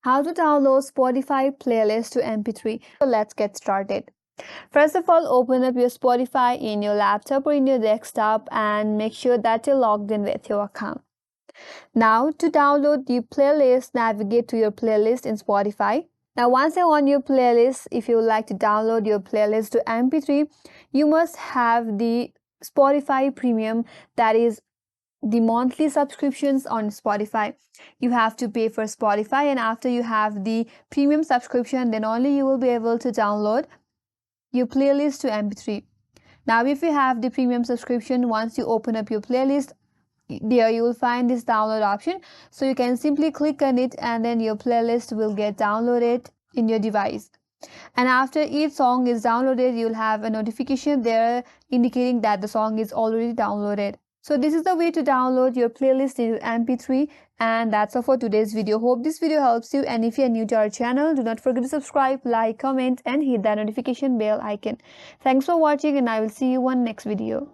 How to download Spotify playlist to MP3. So let's get started. First of all, open up your Spotify in your laptop or in your desktop and make sure that you're logged in with your account. Now, to download the playlist, navigate to your playlist in Spotify. Now, once you're on your playlist, if you would like to download your playlist to MP3, you must have the Spotify Premium, that is the monthly subscriptions on Spotify. You have to pay for Spotify, and after you have the premium subscription, then only you will be able to download your playlist to MP3. Now, if you have the premium subscription, once you open up your playlist, there you will find this download option. So you can simply click on it and then your playlist will get downloaded in your device. And after each song is downloaded, you'll have a notification there indicating that the song is already downloaded. So this is the way to download your playlist in MP3, and that's all for today's video. Hope this video helps you, and if you're new to our channel, do not forget to subscribe, like, comment and hit that notification bell icon. Thanks for watching, and I will see you on next video.